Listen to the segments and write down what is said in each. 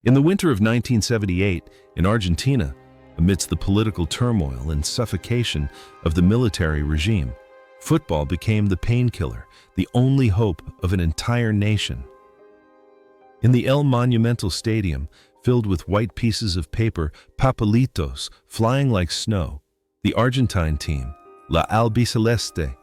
In the winter of 1978, in Argentina, amidst the political turmoil and suffocation of the military regime, football became the painkiller, the only hope of an entire nation. In the El Monumental Stadium, filled with white pieces of paper, papelitos, flying like snow, the Argentine team, La Albiceleste,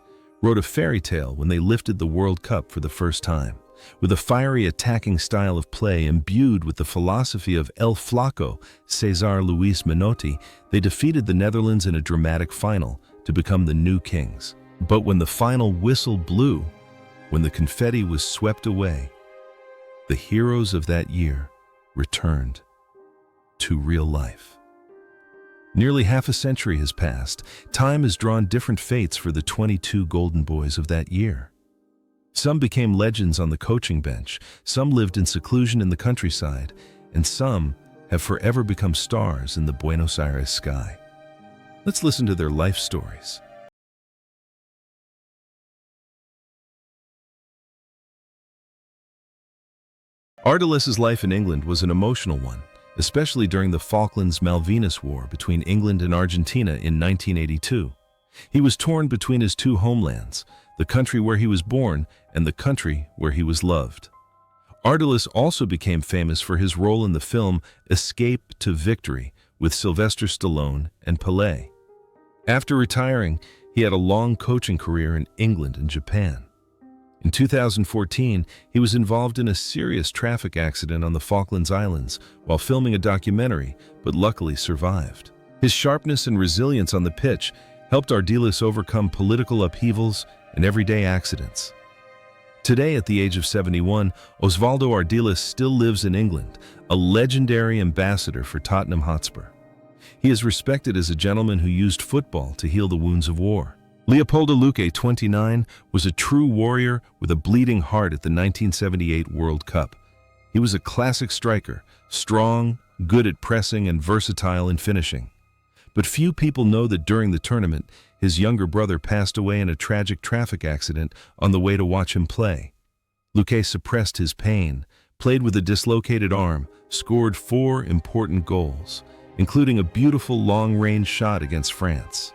wrote a fairy tale when they lifted the World Cup for the first time. With a fiery attacking style of play imbued with the philosophy of El Flaco, César Luis Menotti, they defeated the Netherlands in a dramatic final to become the new kings. But when the final whistle blew, when the confetti was swept away, the heroes of that year returned to real life. Nearly half a century has passed. Time has drawn different fates for the 22 golden boys of that year. Some became legends on the coaching bench, some lived in seclusion in the countryside, and some have forever become stars in the Buenos Aires sky. Let's listen to their life stories. Ardiceleste's life in England was an emotional one, especially during the Falklands-Malvinas War between England and Argentina in 1982. He was torn between his two homelands, the country where he was born and the country where he was loved. Ardiceleste also became famous for his role in the film Escape to Victory with Sylvester Stallone and Pelé. After retiring, he had a long coaching career in England and Japan. In 2014, he was involved in a serious traffic accident on the Falklands Islands while filming a documentary, but luckily survived. His sharpness and resilience on the pitch helped Ardiceleste overcome political upheavals and everyday accidents. Today, at the age of 71, Osvaldo Ardiceleste still lives in England, a legendary ambassador for Tottenham Hotspur. He is respected as a gentleman who used football to heal the wounds of war. Leopoldo Luque, 29, was a true warrior with a bleeding heart at the 1978 World Cup. He was a classic striker, strong, good at pressing, and versatile in finishing. But few people know that during the tournament, his younger brother passed away in a tragic traffic accident on the way to watch him play. Luque suppressed his pain, played with a dislocated arm, scored 4 important goals, including a beautiful long-range shot against France.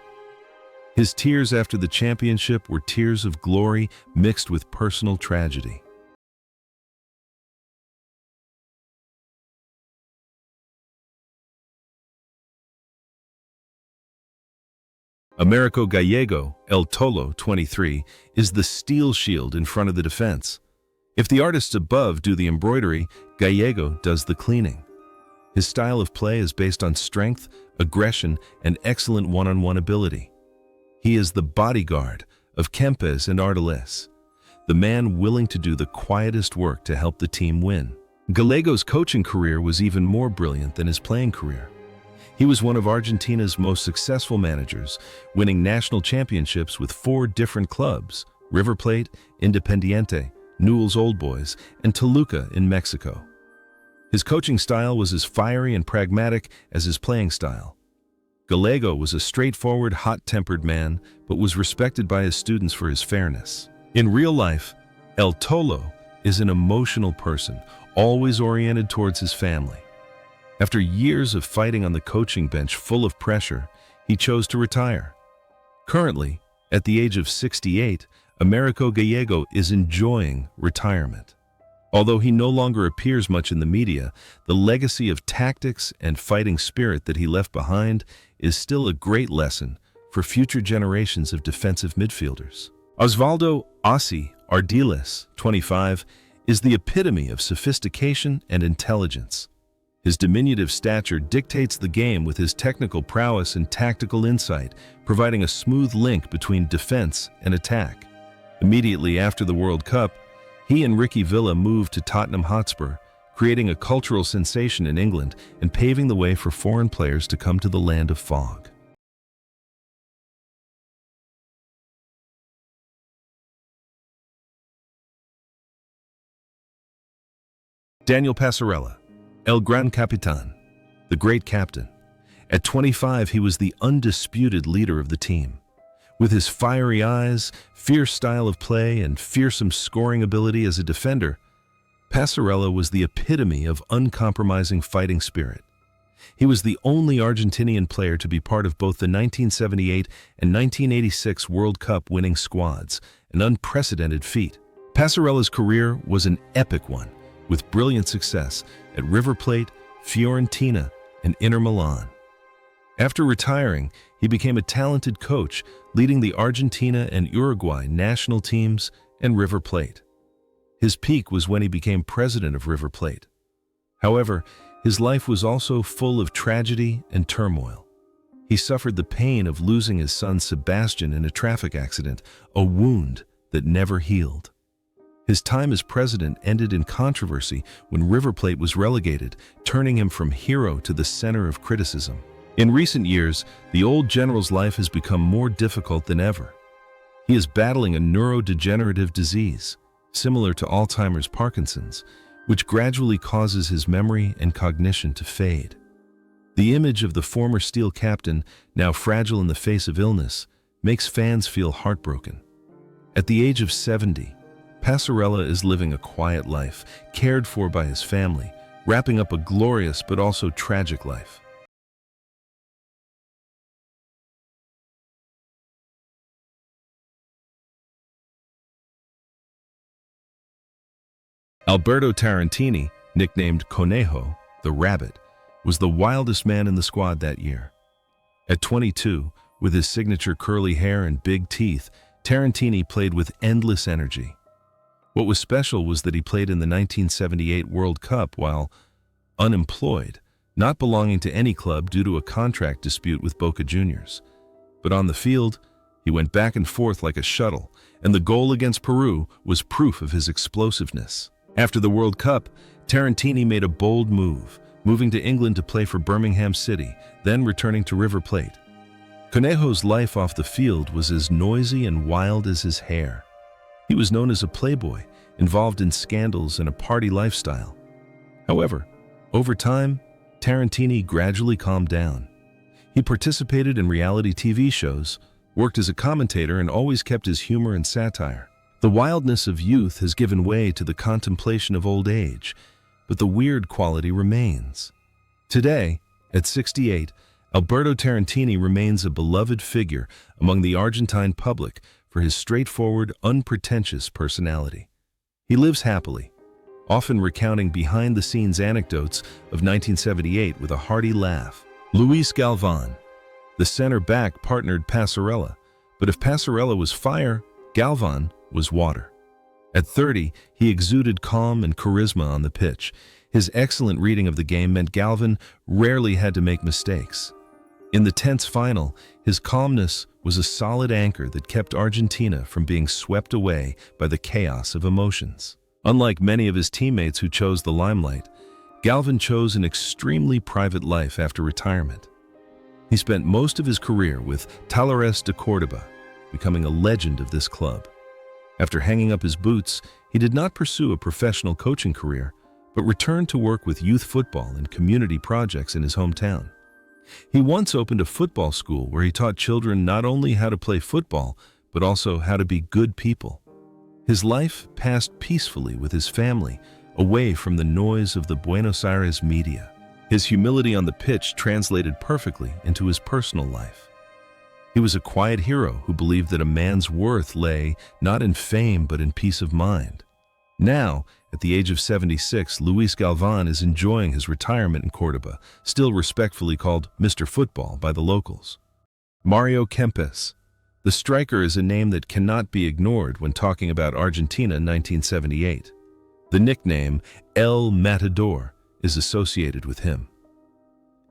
His tears after the championship were tears of glory mixed with personal tragedy. Americo Gallego, El Tolo, 23, is the steel shield in front of the defense. If the artists above do the embroidery, Gallego does the cleaning. His style of play is based on strength, aggression, and excellent one-on-one ability. He is the bodyguard of Kempes and Ardiceleste, the man willing to do the quietest work to help the team win. Gallego's coaching career was even more brilliant than his playing career. He was one of Argentina's most successful managers, winning national championships with 4 different clubs: River Plate, Independiente, Newell's Old Boys, and Toluca in Mexico. His coaching style was as fiery and pragmatic as his playing style. Gallego was a straightforward, hot-tempered man, but was respected by his students for his fairness. In real life, El Tolo is an emotional person, always oriented towards his family. After years of fighting on the coaching bench full of pressure, he chose to retire. Currently, at the age of 68, Americo Gallego is enjoying retirement. Although he no longer appears much in the media, the legacy of tactics and fighting spirit that he left behind is still a great lesson for future generations of defensive midfielders. Osvaldo "Ossi" Ardiceleste, 25, is the epitome of sophistication and intelligence. His diminutive stature dictates the game with his technical prowess and tactical insight, providing a smooth link between defense and attack. Immediately after the World Cup, he and Ricky Villa moved to Tottenham Hotspur, creating a cultural sensation in England and paving the way for foreign players to come to the land of fog. Daniel Passarella, El Gran Capitan, the great captain. At 25, he was the undisputed leader of the team. With his fiery eyes, fierce style of play, and fearsome scoring ability as a defender, Passarella was the epitome of uncompromising fighting spirit. He was the only Argentinian player to be part of both the 1978 and 1986 World Cup winning squads, an unprecedented feat. Passarella's career was an epic one, with brilliant success at River Plate, Fiorentina, and Inter Milan. After retiring, he became a talented coach, leading the Argentina and Uruguay national teams and River Plate. His peak was when he became president of River Plate. However, his life was also full of tragedy and turmoil. He suffered the pain of losing his son Sebastian in a traffic accident, a wound that never healed. His time as president ended in controversy when River Plate was relegated, turning him from hero to the center of criticism. In recent years, the old general's life has become more difficult than ever. He is battling a neurodegenerative disease, similar to Alzheimer's Parkinson's, which gradually causes his memory and cognition to fade. The image of the former Steel captain, now fragile in the face of illness, makes fans feel heartbroken. At the age of 70, Passarella is living a quiet life, cared for by his family, wrapping up a glorious but also tragic life. Alberto Tarantini, nicknamed Conejo, the Rabbit, was the wildest man in the squad that year. At 22, with his signature curly hair and big teeth, Tarantini played with endless energy. What was special was that he played in the 1978 World Cup while unemployed, not belonging to any club due to a contract dispute with Boca Juniors. But on the field, he went back and forth like a shuttle, and the goal against Peru was proof of his explosiveness. After the World Cup, Tarantini made a bold move, moving to England to play for Birmingham City, then returning to River Plate. Conejo's life off the field was as noisy and wild as his hair. He was known as a playboy, involved in scandals and a party lifestyle. However, over time, Tarantini gradually calmed down. He participated in reality TV shows, worked as a commentator, and always kept his humor and satire. The wildness of youth has given way to the contemplation of old age, but the weird quality remains. Today, at 68, Alberto Tarantini remains a beloved figure among the Argentine public for his straightforward, unpretentious personality. He lives happily, often recounting behind-the-scenes anecdotes of 1978 with a hearty laugh. Luis Galvan, the center-back, partnered Passarella, but if Passarella was fire, Galvan was water. At 30, he exuded calm and charisma on the pitch. His excellent reading of the game meant Galvan rarely had to make mistakes. In the tense final, his calmness was a solid anchor that kept Argentina from being swept away by the chaos of emotions. Unlike many of his teammates who chose the limelight, Galvan chose an extremely private life after retirement. He spent most of his career with Talleres de Córdoba, becoming a legend of this club. After hanging up his boots, he did not pursue a professional coaching career, but returned to work with youth football and community projects in his hometown. He once opened a football school where he taught children not only how to play football, but also how to be good people. His life passed peacefully with his family, away from the noise of the Buenos Aires media. His humility on the pitch translated perfectly into his personal life. He was a quiet hero who believed that a man's worth lay not in fame but in peace of mind. Now, at the age of 76, Luis Galvan is enjoying his retirement in Córdoba, still respectfully called Mr. Football by the locals. Mario Kempes. The striker is a name that cannot be ignored when talking about Argentina in 1978. The nickname El Matador is associated with him.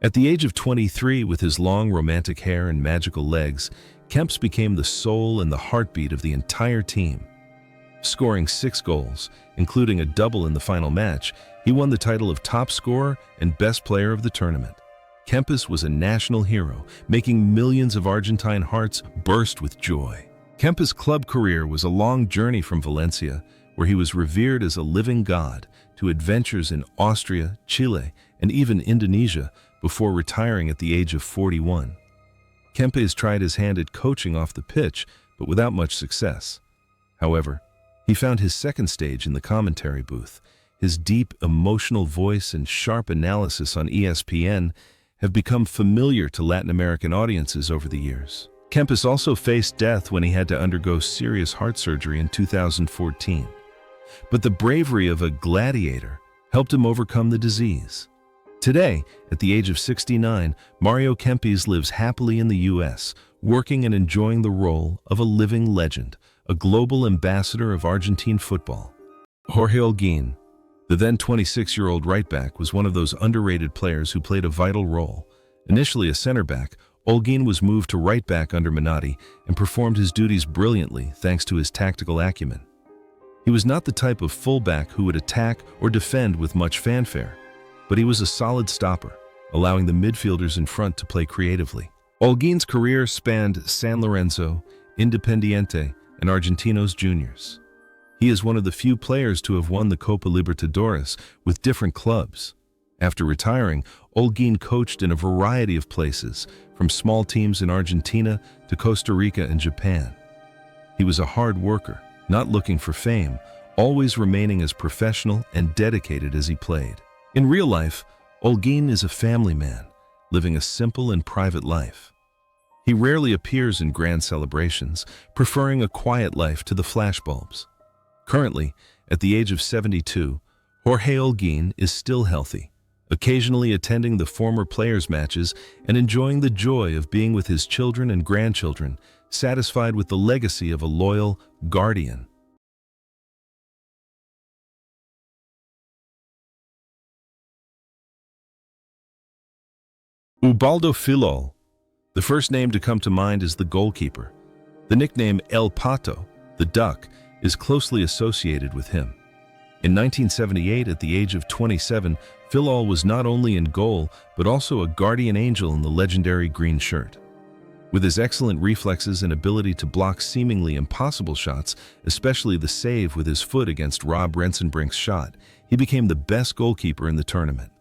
At the age of 23, with his long romantic hair and magical legs, Kempes became the soul and the heartbeat of the entire team. Scoring 6 goals, including a double in the final match, he won the title of top scorer and best player of the tournament. Kempes was a national hero, making millions of Argentine hearts burst with joy. Kempes' club career was a long journey from Valencia, where he was revered as a living god, to adventures in Austria, Chile, and even Indonesia, before retiring at the age of 41. Kempes tried his hand at coaching off the pitch, but without much success. However, he found his second stage in the commentary booth. His deep, emotional voice and sharp analysis on ESPN have become familiar to Latin American audiences over the years. Kempes also faced death when he had to undergo serious heart surgery in 2014. But the bravery of a gladiator helped him overcome the disease. Today, at the age of 69, Mario Kempes lives happily in the U.S., working and enjoying the role of a living legend, a global ambassador of Argentine football. Jorge Holguin, the then 26-year-old right-back, was one of those underrated players who played a vital role. Initially a center-back, Holguin was moved to right-back under Menotti and performed his duties brilliantly thanks to his tactical acumen. He was not the type of fullback who would attack or defend with much fanfare, but he was a solid stopper, allowing the midfielders in front to play creatively. Holguin's career spanned San Lorenzo, Independiente, and Argentinos Juniors. He is one of the few players to have won the Copa Libertadores with different clubs. After retiring, Holguin coached in a variety of places, from small teams in Argentina to Costa Rica and Japan. He was a hard worker, not looking for fame, always remaining as professional and dedicated as he played. In real life, Holguin is a family man, living a simple and private life. He rarely appears in grand celebrations, preferring a quiet life to the flashbulbs. Currently, at the age of 72, Jorge Holguin is still healthy, occasionally attending the former players' matches and enjoying the joy of being with his children and grandchildren, satisfied with the legacy of a loyal guardian. Ubaldo Fillol. The first name to come to mind is the goalkeeper. The nickname El Pato, the Duck, is closely associated with him. In 1978, at the age of 27, Fillol was not only in goal, but also a guardian angel in the legendary green shirt. With his excellent reflexes and ability to block seemingly impossible shots, especially the save with his foot against Rob Rensenbrink's shot, he became the best goalkeeper in the tournament.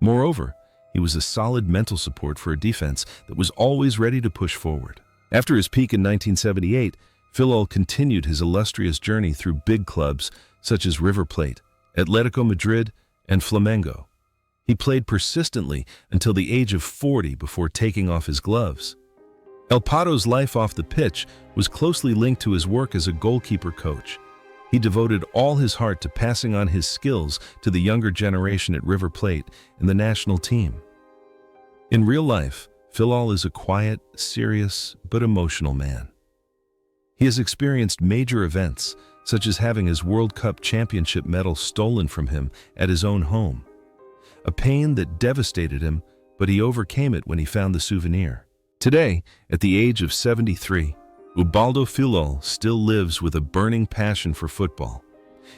Moreover, he was a solid mental support for a defense that was always ready to push forward. After his peak in 1978, Fillol continued his illustrious journey through big clubs such as River Plate, Atletico Madrid, and Flamengo. He played persistently until the age of 40 before taking off his gloves. El Pato's life off the pitch was closely linked to his work as a goalkeeper coach. He devoted all his heart to passing on his skills to the younger generation at River Plate and the national team. In real life, Fillol is a quiet, serious, but emotional man. He has experienced major events, such as having his World Cup championship medal stolen from him at his own home. A pain that devastated him, but he overcame it when he found the souvenir. Today, at the age of 73, Ubaldo Fillol still lives with a burning passion for football.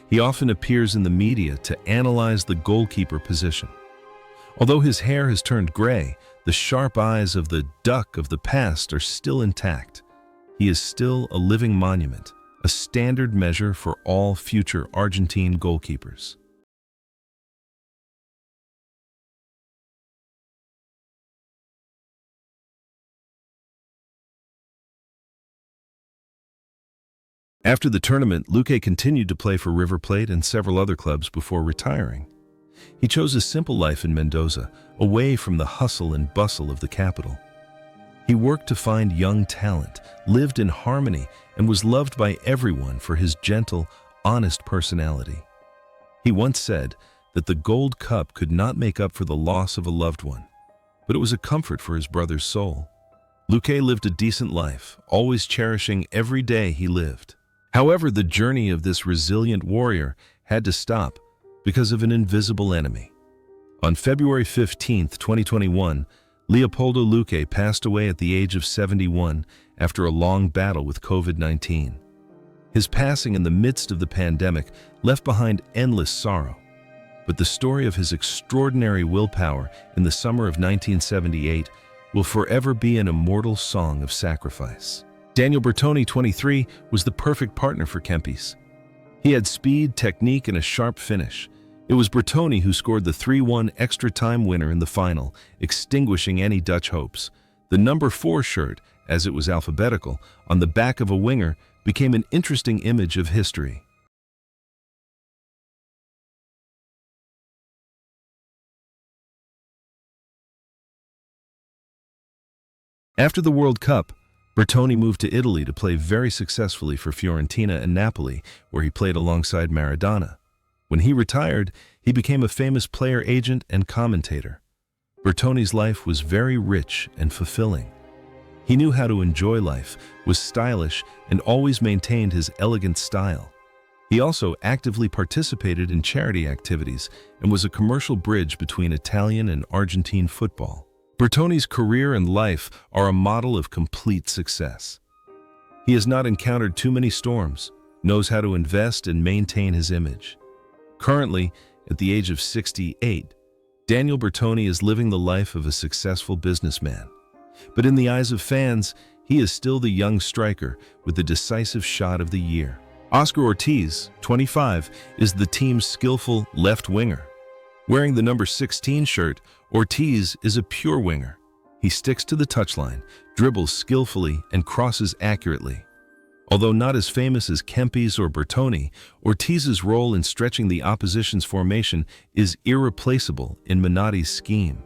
He often appears in the media to analyze the goalkeeper position. Although his hair has turned gray, the sharp eyes of the duck of the past are still intact. He is still a living monument, a standard measure for all future Argentine goalkeepers. After the tournament, Luque continued to play for River Plate and several other clubs before retiring. He chose a simple life in Mendoza, away from the hustle and bustle of the capital. He worked to find young talent, lived in harmony, and was loved by everyone for his gentle, honest personality. He once said that the Gold Cup could not make up for the loss of a loved one, but it was a comfort for his brother's soul. Luque lived a decent life, always cherishing every day he lived. However, the journey of this resilient warrior had to stop because of an invisible enemy. On February 15, 2021, Leopoldo Luque passed away at the age of 71 after a long battle with COVID-19. His passing in the midst of the pandemic left behind endless sorrow, but the story of his extraordinary willpower in the summer of 1978 will forever be an immortal song of sacrifice. Daniel Bertoni, 23, was the perfect partner for Kempes. He had speed, technique, and a sharp finish. It was Bertoni who scored the 3-1 extra time winner in the final, extinguishing any Dutch hopes. The number 4 shirt, as it was alphabetical, on the back of a winger became an interesting image of history. After the World Cup, Bertoni moved to Italy to play very successfully for Fiorentina and Napoli, where he played alongside Maradona. When he retired, he became a famous player agent and commentator. Bertoni's life was very rich and fulfilling. He knew how to enjoy life, was stylish, and always maintained his elegant style. He also actively participated in charity activities and was a commercial bridge between Italian and Argentine football. Bertoni's career and life are a model of complete success. He has not encountered too many storms, knows how to invest and maintain his image. Currently, at the age of 68, Daniel Bertoni is living the life of a successful businessman. But in the eyes of fans, he is still the young striker with the decisive shot of the year. Oscar Ortiz, 25, is the team's skillful left winger. Wearing the number 16 shirt, Ortiz is a pure winger. He sticks to the touchline, dribbles skillfully, and crosses accurately. Although not as famous as Kempes or Bertoni, Ortiz's role in stretching the opposition's formation is irreplaceable in Menotti's scheme.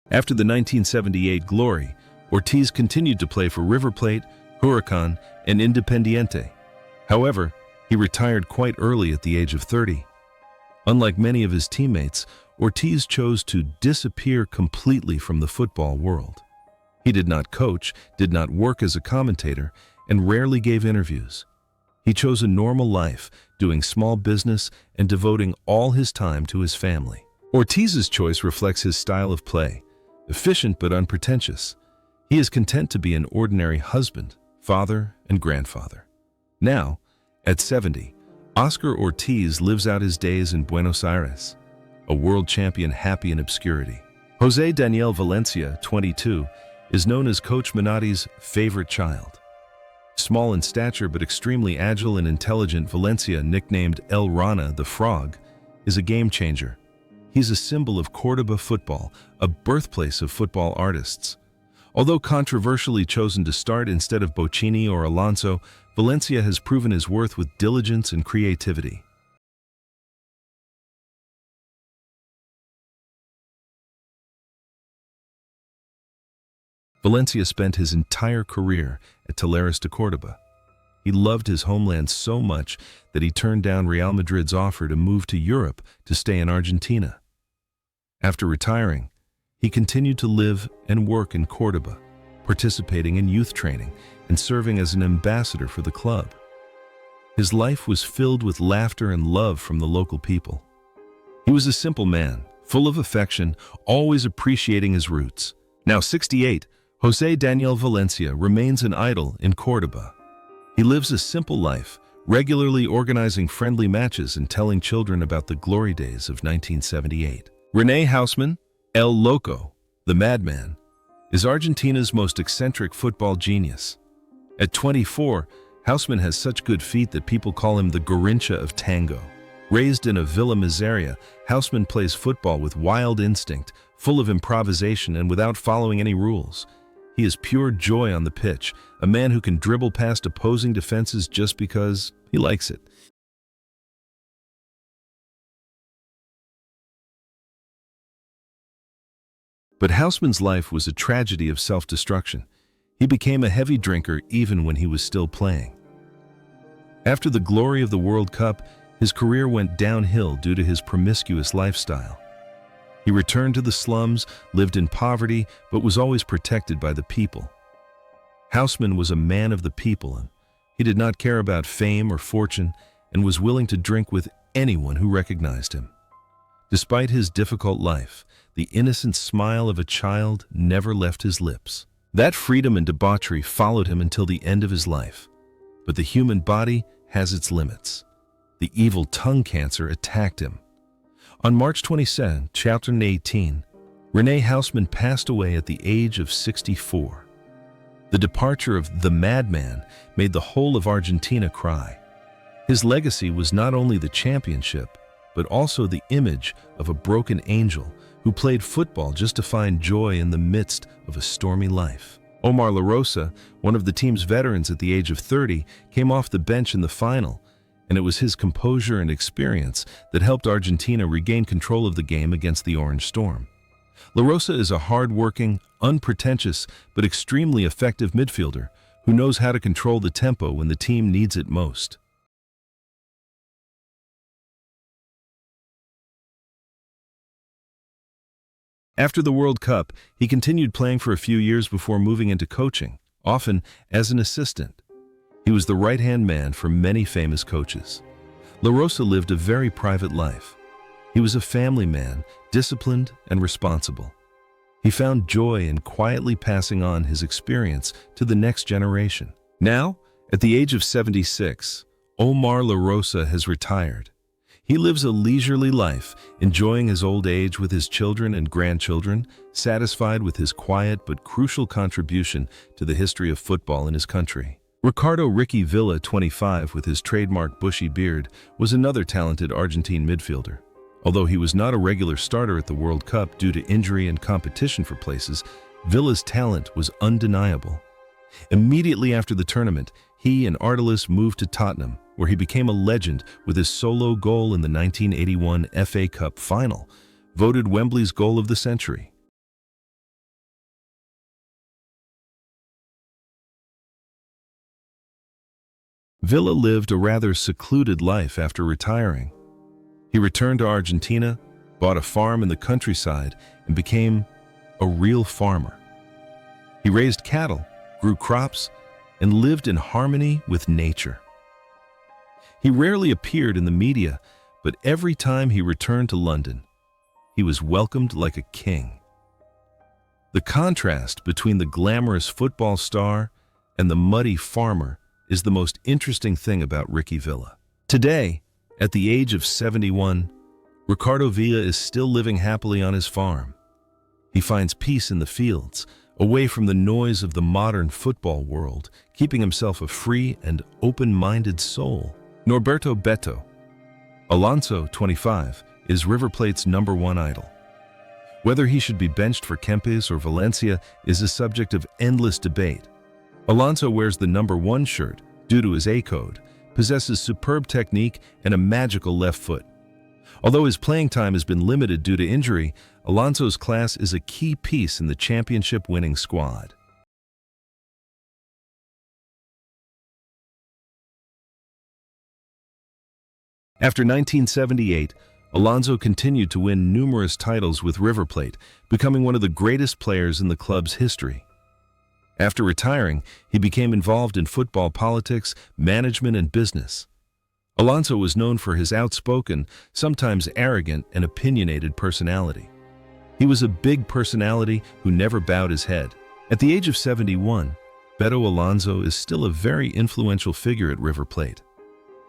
After the 1978 glory, Ortiz continued to play for River Plate, Huracan, and Independiente. However, he retired quite early at the age of 30. Unlike many of his teammates, Ortiz chose to disappear completely from the football world. He did not coach, did not work as a commentator, and rarely gave interviews. He chose a normal life, doing small business and devoting all his time to his family. Ortiz's choice reflects his style of play, efficient but unpretentious. He is content to be an ordinary husband, father, and grandfather. Now, at 70, Oscar Ortiz lives out his days in Buenos Aires, a world champion happy in obscurity. José Daniel Valencia, 22, is known as Coach Menotti's favorite child. Small in stature but extremely agile and intelligent, Valencia, nicknamed El Rana, the Frog, is a game changer. He's a symbol of Córdoba football, a birthplace of football artists. Although controversially chosen to start instead of Bochini or Alonso, Valencia has proven his worth with diligence and creativity. Valencia spent his entire career at Talleres de Córdoba. He loved his homeland so much that he turned down Real Madrid's offer to move to Europe to stay in Argentina. After retiring, he continued to live and work in Córdoba, participating in youth training and serving as an ambassador for the club. His life was filled with laughter and love from the local people. He was a simple man, full of affection, always appreciating his roots. Now 68, José Daniel Valencia remains an idol in Córdoba. He lives a simple life, regularly organizing friendly matches and telling children about the glory days of 1978. René Houseman, El Loco, the Madman, is Argentina's most eccentric football genius. At 24, Houseman has such good feet that people call him the Garrincha of tango. Raised in a Villa Miseria, Houseman plays football with wild instinct, full of improvisation and without following any rules. He is pure joy on the pitch, a man who can dribble past opposing defenses just because he likes it. But Houseman's life was a tragedy of self-destruction. He became a heavy drinker even when he was still playing. After the glory of the World Cup, his career went downhill due to his promiscuous lifestyle. He returned to the slums, lived in poverty, but was always protected by the people. Houseman was a man of the people, and he did not care about fame or fortune and was willing to drink with anyone who recognized him. Despite his difficult life, the innocent smile of a child never left his lips. That freedom and debauchery followed him until the end of his life. But the human body has its limits. The evil tongue cancer attacked him. On March 27, 2018, René Houseman passed away at the age of 64. The departure of the Madman made the whole of Argentina cry. His legacy was not only the championship, but also the image of a broken angel who played football just to find joy in the midst of a stormy life. Omar La Rosa, one of the team's veterans at the age of 30, came off the bench in the final and it was his composure and experience that helped Argentina regain control of the game against the Orange Storm. La Rosa is a hard-working, unpretentious, but extremely effective midfielder who knows how to control the tempo when the team needs it most. After the World Cup, he continued playing for a few years before moving into coaching, often as an assistant. He was the right-hand man for many famous coaches. La Rosa lived a very private life. He was a family man, disciplined and responsible. He found joy in quietly passing on his experience to the next generation. Now, at the age of 76, Omar La Rosa has retired. He lives a leisurely life, enjoying his old age with his children and grandchildren, satisfied with his quiet but crucial contribution to the history of football in his country. Ricardo "Ricky" Villa, 25, with his trademark bushy beard, was another talented Argentine midfielder. Although he was not a regular starter at the World Cup due to injury and competition for places, Villa's talent was undeniable. Immediately after the tournament, he and Ardiles moved to Tottenham, where he became a legend with his solo goal in the 1981 FA Cup final, voted Wembley's goal of the century. Villa lived a rather secluded life after retiring. He returned to Argentina, bought a farm in the countryside, and became a real farmer. He raised cattle, grew crops, and lived in harmony with nature. He rarely appeared in the media, but every time he returned to London, he was welcomed like a king. The contrast between the glamorous football star and the muddy farmer is the most interesting thing about Ricky Villa. Today, at the age of 71, Ricardo Villa is still living happily on his farm. He finds peace in the fields, away from the noise of the modern football world, keeping himself a free and open-minded soul. Norberto Beto. Alonso, 25, is River Plate's #1 idol. Whether he should be benched for Kempes or Valencia is a subject of endless debate. Alonso wears the #1 shirt due to his A code, possesses superb technique and a magical left foot. Although his playing time has been limited due to injury, Alonso's class is a key piece in the championship-winning squad. After 1978, Alonso continued to win numerous titles with River Plate, becoming one of the greatest players in the club's history. After retiring, he became involved in football politics, management, and business. Alonso was known for his outspoken, sometimes arrogant and opinionated personality. He was a big personality who never bowed his head. At the age of 71, Beto Alonso is still a very influential figure at River Plate.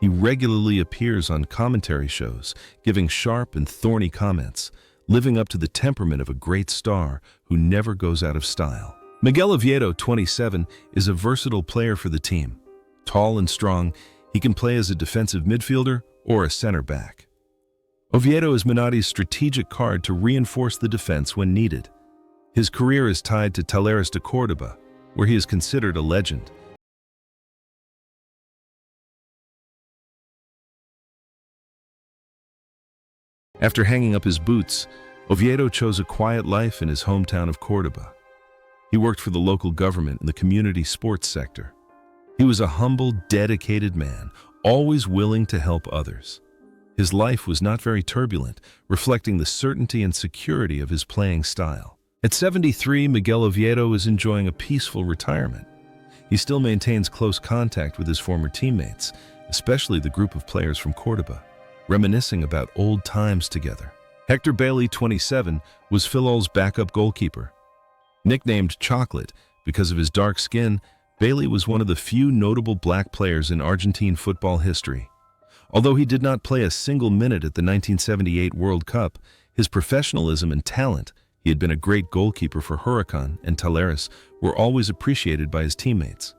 He regularly appears on commentary shows, giving sharp and thorny comments, living up to the temperament of a great star who never goes out of style. Miguel Oviedo, 27, is a versatile player for the team. Tall and strong, he can play as a defensive midfielder or a center back. Oviedo is Menotti's strategic card to reinforce the defense when needed. His career is tied to Talleres de Córdoba, where he is considered a legend. After hanging up his boots, Oviedo chose a quiet life in his hometown of Córdoba. He worked for the local government in the community sports sector. He was a humble, dedicated man, always willing to help others. His life was not very turbulent, reflecting the certainty and security of his playing style. At 73, Miguel Oviedo is enjoying a peaceful retirement. He still maintains close contact with his former teammates, especially the group of players from Córdoba, reminiscing about old times together. Hector Bailey, 27, was Filol's backup goalkeeper. Nicknamed Chocolate because of his dark skin, Bailey was one of the few notable black players in Argentine football history. Although he did not play a single minute at the 1978 World Cup, his professionalism and talent, he had been a great goalkeeper for Huracan and Talleres, were always appreciated by his teammates.